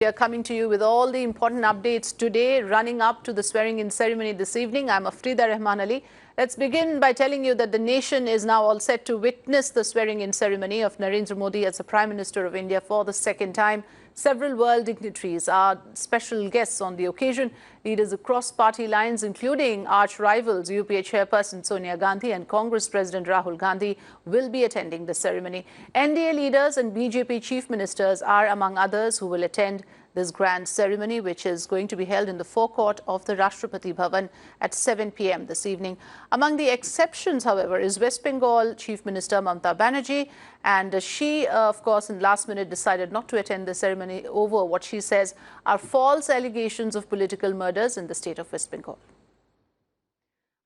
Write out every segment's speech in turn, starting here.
We are coming to you with all the important updates today, running up to the swearing-in ceremony this evening. I'm Afrida Rahman Ali. Let's begin by telling you that the nation is now all set to witness the swearing-in ceremony of Narendra Modi as the Prime Minister of India for the second time. Several world dignitaries are special guests on the occasion. Leaders across party lines, including arch rivals UPA Chairperson Sonia Gandhi and Congress President Rahul Gandhi, will be attending the ceremony. NDA leaders and BJP chief ministers are among others who will attend this grand ceremony, which is going to be held in the forecourt of the Rashtrapati Bhawan at 7 p.m. this evening. Among the exceptions, however, is West Bengal Chief Minister Mamata Banerjee, and she, of course, in last minute decided not to attend the ceremony over what she says are false allegations of political murders in the state of West Bengal.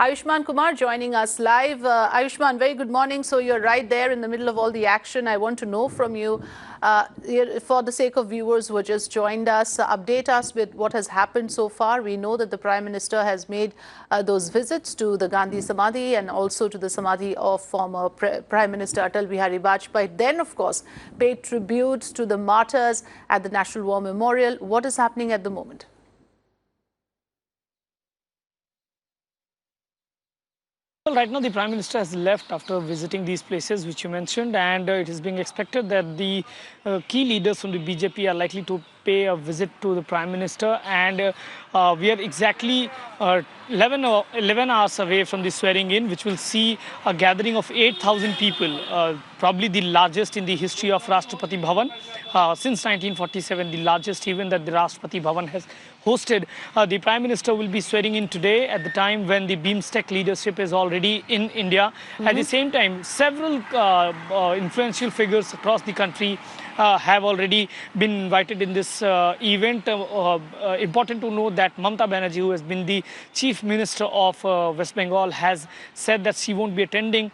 Ayushman Kumar joining us live. Ayushman, very good morning. So you're right there in the middle of all the action. I want to know from you, for the sake of viewers who have just joined us, update us with what has happened so far. We know that the Prime Minister has made those visits to the Gandhi Samadhi and also to the Samadhi of former Prime Minister Atal Bihari Vajpayee. Then, of course, paid tributes to the martyrs at the National War Memorial. What is happening at the moment? Well, right now the Prime Minister has left after visiting these places which you mentioned, and it is being expected that the key leaders from the BJP are likely to pay a visit to the Prime Minister, and we are exactly 11 hours away from the swearing in, which will see a gathering of 8,000 people, probably the largest in the history of Rashtrapati Bhawan. Since 1947, the largest event that the Rashtrapati Bhawan has hosted. The Prime Minister will be swearing in today at the time when the BIMSTEC leadership is already in India. At the same time, several influential figures across the country have already been invited in this event. Important to note that Mamata Banerjee, who has been the Chief Minister of West Bengal, has said that she won't be attending,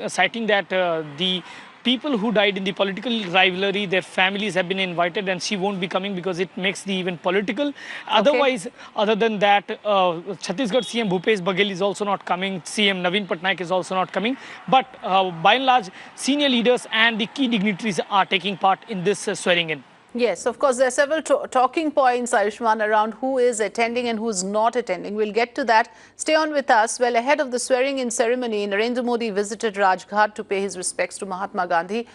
citing that the people who died in the political rivalry, their families have been invited, and she won't be coming because it makes the event political. Otherwise, other than that, Chhattisgarh CM Bhupesh Baghel is also not coming. CM Naveen Patnaik is also not coming. But by and large, senior leaders and the key dignitaries are taking part in this swearing in. Yes, of course, there are several talking points, Ayushman, around who is attending and who is not attending. We'll get to that. Stay on with us. Well, ahead of the swearing-in ceremony, Narendra Modi visited Rajghat to pay his respects to Mahatma Gandhi.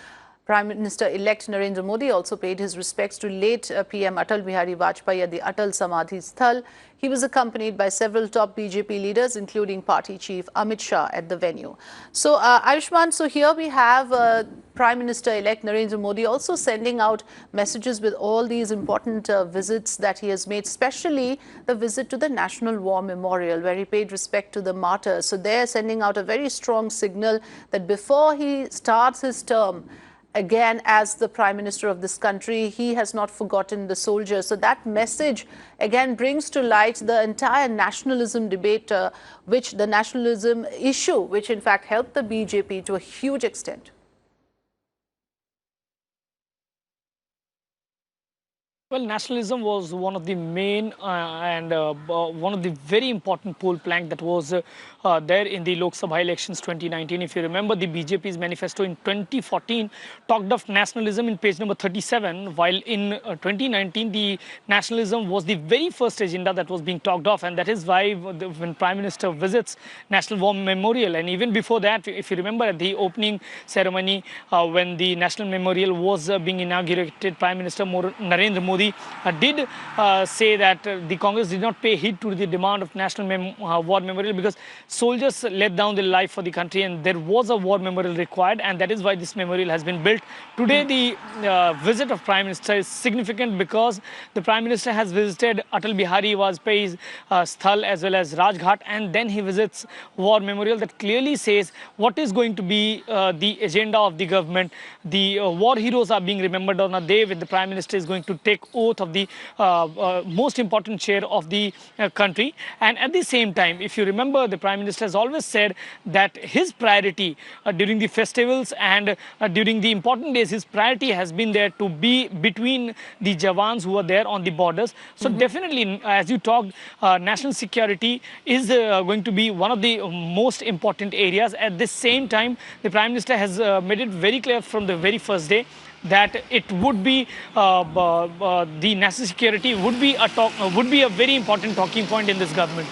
Prime Minister-elect Narendra Modi also paid his respects to late PM Atal Bihari Vajpayee at the Atal Samadhi Sthal. He was accompanied by several top BJP leaders, including party chief Amit Shah at the venue. So, Ayushman, so here we have Prime Minister-elect Narendra Modi also sending out messages with all these important visits that he has made, especially the visit to the National War Memorial, where he paid respect to the martyrs. So they're sending out a very strong signal that before he starts his term, again, as the Prime Minister of this country, he has not forgotten the soldiers. So that message, again, brings to light the entire nationalism debate, which the nationalism issue, which in fact helped the BJP to a huge extent. Well, nationalism was one of the main and one of the very important poll plank that was there in the Lok Sabha elections 2019. If you remember, the BJP's manifesto in 2014 talked of nationalism in page number 37, while in 2019, the nationalism was the very first agenda that was being talked of. And that is why when Prime Minister visits National War Memorial, and even before that, if you remember at the opening ceremony, when the National Memorial was being inaugurated, Prime Minister Narendra Modi did say that the Congress did not pay heed to the demand of National War Memorial because soldiers laid down their life for the country, and there was a war memorial required, and that is why this memorial has been built. Today, the visit of Prime Minister is significant because the Prime Minister has visited Atal Bihari Vajpayee's Sthal as well as Rajghat, and then he visits War Memorial. That clearly says what is going to be the agenda of the government. The war heroes are being remembered on a day when the Prime Minister is going to take oath of the most important chair of the country. And at the same time, if you remember, the Prime Minister has always said that his priority during the festivals and during the important days, his priority has been there to be between the Jawans who are there on the borders. So definitely, as you talked, national security is going to be one of the most important areas. At the same time, the Prime Minister has made it very clear from the very first day that it would be the national security would be a very important talking point in this government.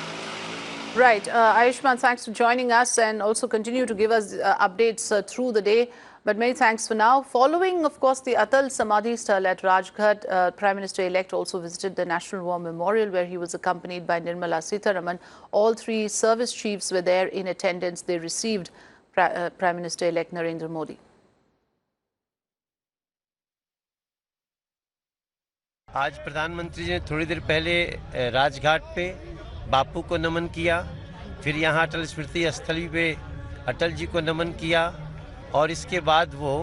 Right. Ayushman, thanks for joining us and also continue to give us updates through the day. But many thanks for now. Following, of course, the Atal Samadhi stele at Rajghat, Prime Minister-elect also visited the National War Memorial, where he was accompanied by Nirmala Sitharaman. All three service chiefs were there in attendance. They received Prime Minister-elect Narendra Modi. आज प्रधानमंत्री जी ने थोड़ी देर पहले राजघाट पे बापू को नमन किया, फिर यहाँ अटल स्मृति स्थल पे अटल जी को नमन किया और इसके बाद वो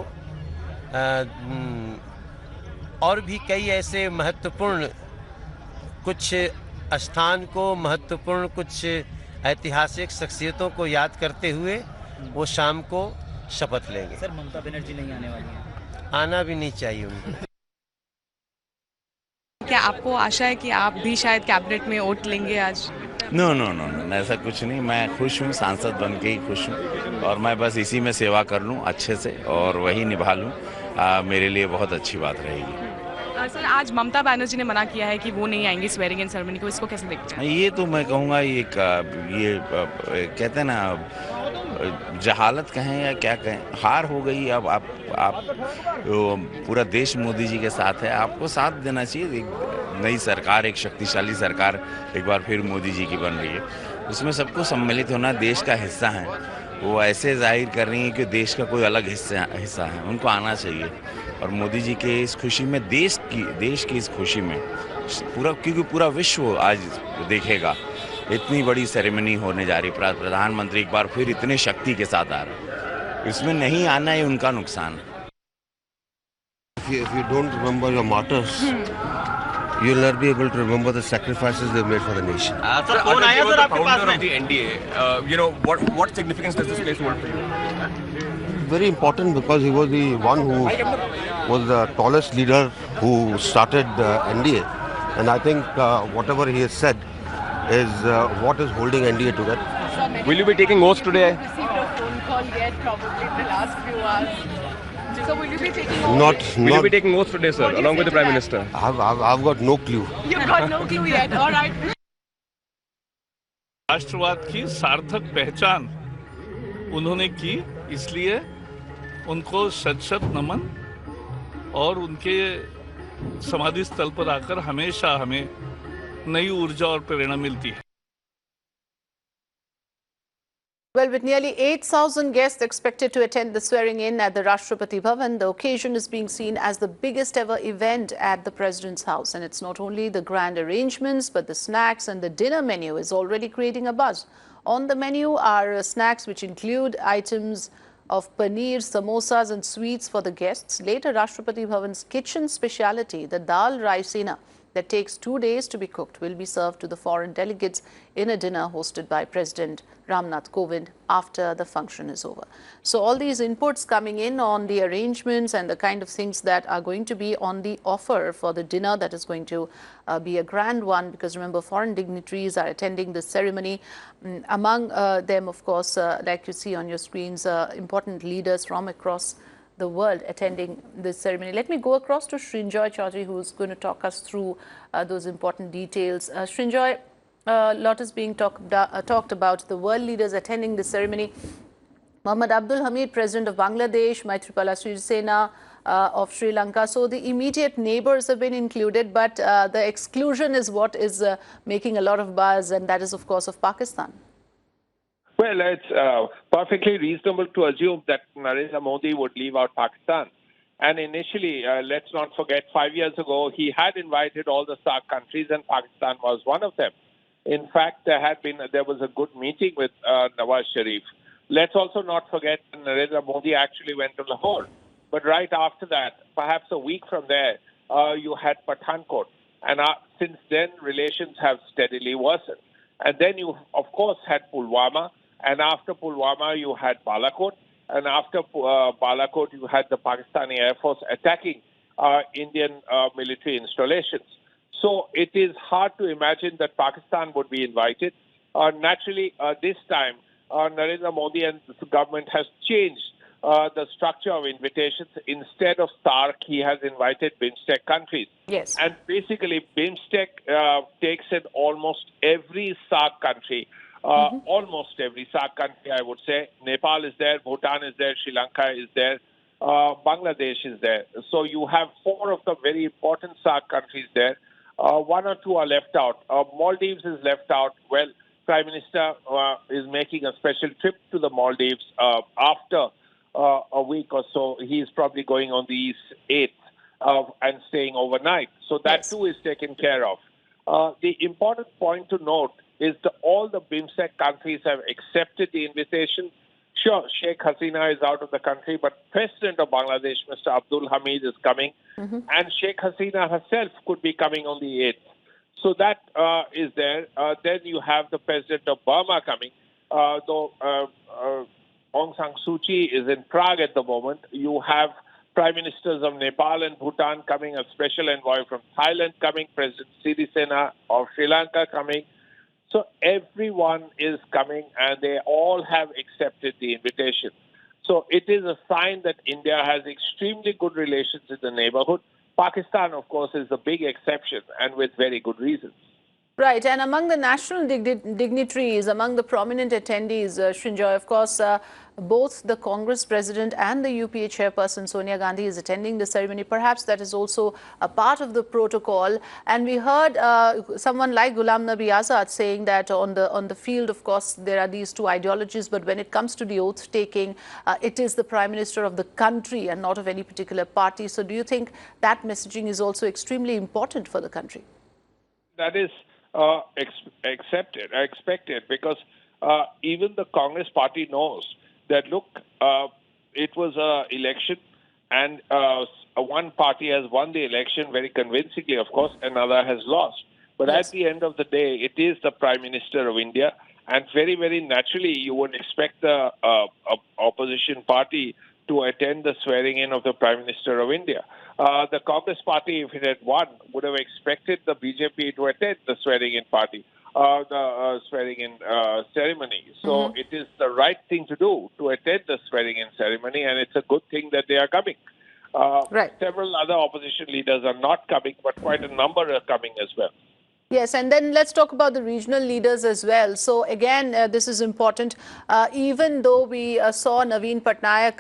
और भी कई ऐसे महत्वपूर्ण कुछ स्थान को, महत्वपूर्ण कुछ ऐतिहासिक शख्सियतों को याद करते हुए वो शाम को शपथ लेंगे। सर, ममता बनर्जी नहीं आने वाली हैं? आना भी नहीं चाहिए उनको। क्या आपको आशा है कि आप भी शायद कैबिनेट में वोट लेंगे आज? नो, ऐसा कुछ नहीं। मैं खुश हूँ, सांसद बन के ही खुश हूँ और मैं बस इसी में सेवा कर लूँ अच्छे से और वही निभा लूँ, मेरे लिए बहुत अच्छी बात रहेगी। सर, आज ममता बनर्जी ने मना किया है कि वो नहीं आएंगी स्वेरिंग इन सेरेमनी को, इसको कैसे देखते हैं? ये तो मैं कहूँगा ये कहते हैं ना, जहालत कहें या क्या कहें, हार हो गई। अब आप पूरा देश मोदी जी के साथ है, आपको साथ देना चाहिए। एक नई सरकार, एक शक्तिशाली सरकार एक बार फिर मोदी जी की बन रही है, उसमें सबको सम्मिलित होना, देश का हिस्सा है। वो ऐसे जाहिर कर रही हैं कि देश का कोई अलग हिस्सा है, उनको आना चाहिए। और मोदी जी के इस खुशी में, देश की इस खुशी में क्योंकि पूरा विश्व आज देखेगा, इतनी बड़ी सेरेमनी होने जा रही, प्रधानमंत्री एक बार फिर इतने शक्ति के साथ आ रहा है, इसमें नहीं आना ही उनका नुकसान है। If you don't remember your martyrs, you'll not be able to remember the sacrifices they've made for the nation. Sir, कौन आया सर आपके पास में? The NDA, you know, what significance does this place hold for you? Very important because he was the one who was the tallest leader who started the NDA, and I think whatever he has said is what is holding NDA together. Will you be taking oaths today? Received a phone call yet, probably in the last few hours. So will you be taking oaths? Will you be taking oaths today, sir, along with the Prime Minister? I've got no clue. You've got no clue yet. All right. राष्ट्रवाद की सार्थक पहचान उन्होंने की, इसलिए उनको शत नमन और उनके समाधि स्थल पर आकर हमेशा हमें नई ऊर्जा और प्रेरणा मिलती है। Well, with nearly 8,000 guests expected to attend the swearing-in at the Rashtrapati Bhawan, the occasion is being seen as the biggest ever event at the President's house. And it's not only the grand arrangements, but the snacks and the dinner menu is already creating a buzz. On the menu are snacks which include items of paneer, samosas and sweets for the guests. Later, Rashtrapati Bhawan's kitchen speciality, the dal raisina, that takes 2 days to be cooked, will be served to the foreign delegates in a dinner hosted by President Ram Nath Kovind after the function is over. So all these inputs coming in on the arrangements and the kind of things that are going to be on the offer for the dinner that is going to be a grand one, because remember, foreign dignitaries are attending the ceremony. Among them, of course, like you see on your screens, important leaders from across the world attending this ceremony. Let me go across to Srinjoy Chaudhary, who's going to talk us through those important details. Srinjoy, a lot is being talked about the world leaders attending the ceremony. Mohammad Abdul Hamid, President of Bangladesh, Maithripala Sirisena of Sri Lanka. So the immediate neighbors have been included, but the exclusion is what is making a lot of buzz, and that is, of course, of Pakistan. Well, it's perfectly reasonable to assume that Narendra Modi would leave out Pakistan. And initially, let's not forget, 5 years ago, he had invited all the SAARC countries, and Pakistan was one of them. In fact, there was a good meeting with Nawaz Sharif. Let's also not forget that Narendra Modi actually went to Lahore. But right after that, perhaps a week from there, you had Pathankot. And since then, relations have steadily worsened. And then you, of course, had Pulwama. And after Pulwama, you had Balakot. And after Balakot, you had the Pakistani Air Force attacking Indian military installations. So it is hard to imagine that Pakistan would be invited. Naturally, this time, Narendra Modi and the government has changed the structure of invitations. Instead of SAARC, he has invited BIMSTEC countries. Yes. And basically, BIMSTEC takes in almost every SAARC country. Almost every SAARC country, I would say. Nepal is there, Bhutan is there, Sri Lanka is there, Bangladesh is there. So you have 4 of the very important SAARC countries there. 1 or 2 are left out. Maldives is left out. Well, Prime Minister is making a special trip to the Maldives after a week or so. He's probably going on the 8th and staying overnight. So that too is taken care of. The important point to note is that all the BIMSTEC countries have accepted the invitation. Sure, Sheikh Hasina is out of the country, but President of Bangladesh, Mr. Abdul Hamid, is coming. And Sheikh Hasina herself could be coming on the 8th. So that is there. Then you have the President of Burma coming. Though Aung San Suu Kyi is in Prague at the moment. You have Prime Ministers of Nepal and Bhutan coming, a special envoy from Thailand coming, President Sirisena of Sri Lanka coming. So everyone is coming and they all have accepted the invitation. So it is a sign that India has extremely good relations in the neighborhood. Pakistan, of course, is the big exception and with very good reasons. Right, and among the national dignitaries, among the prominent attendees, Srinjoy, of course, both the Congress president and the UPA chairperson Sonia Gandhi is attending the ceremony. Perhaps that is also a part of the protocol. And we heard someone like Ghulam Nabi Azad saying that on the field, of course, there are these 2 ideologies, but when it comes to the oath taking, it is the Prime Minister of the country and not of any particular party. So do you think that messaging is also extremely important for the country? That is expected, because even the Congress party knows that, look, it was an election and one party has won the election very convincingly, of course, another has lost. But at the end of the day, it is the Prime Minister of India, and very, very naturally, you would expect the opposition party to attend the swearing-in of the Prime Minister of India. The Congress party, if it had won, would have expected the BJP to attend the swearing-in swearing-in ceremony. So it is the right thing to do, to attend the swearing-in ceremony, and it's a good thing that they are coming. Several other opposition leaders are not coming, but quite a number are coming as well. Yes, and then let's talk about the regional leaders as well. So again, this is important. Even though we saw Naveen Patnaik,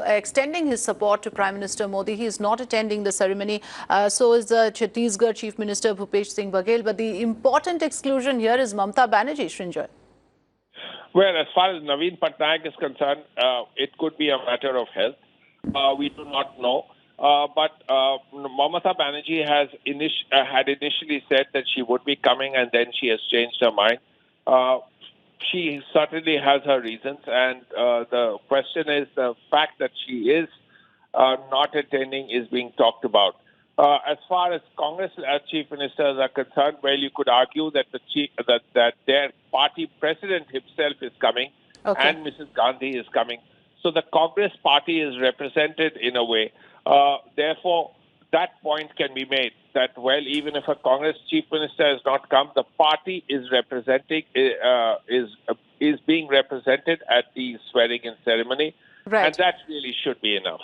extending his support to Prime Minister Modi, he is not attending the ceremony. So is the Chhattisgarh Chief Minister Bhupesh Singh Baghel. But the important exclusion here is Mamata Banerjee, Srinjoy. Well, as far as Naveen Patnaik is concerned, it could be a matter of health. We do not know. But Mamata Banerjee has had initially said that she would be coming, and then she has changed her mind. She certainly has her reasons, and the question is the fact that she is not attending is being talked about. As far as Congress chief ministers are concerned, well, you could argue that that their party president himself is coming, and Mrs. Gandhi is coming. So the Congress party is represented in a way. Therefore, that point can be made that, well, even if a Congress chief minister has not come, the party is representing is being represented at the swearing-in ceremony, and that really should be enough.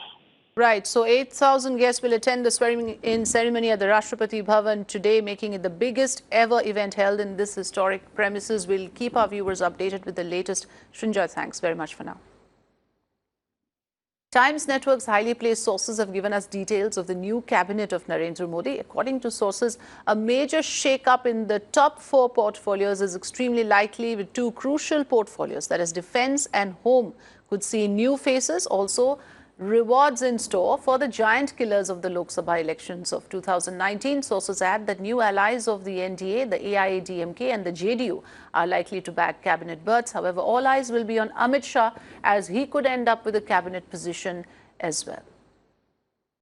Right. So 8,000 guests will attend the swearing-in ceremony at the Rashtrapati Bhawan today, making it the biggest ever event held in this historic premises. We'll keep our viewers updated with the latest. Srinjoy, thanks very much for now. Times Network's highly placed sources have given us details of the new cabinet of Narendra Modi. According to sources, a major shake-up in the top 4 portfolios is extremely likely, with 2 crucial portfolios, that is defense and home, could see new faces. Also, rewards in store for the giant killers of the Lok Sabha elections of 2019. Sources add that new allies of the NDA, the AIADMK and the JDU are likely to bag cabinet berths. However, all eyes will be on Amit Shah, as he could end up with a cabinet position as well.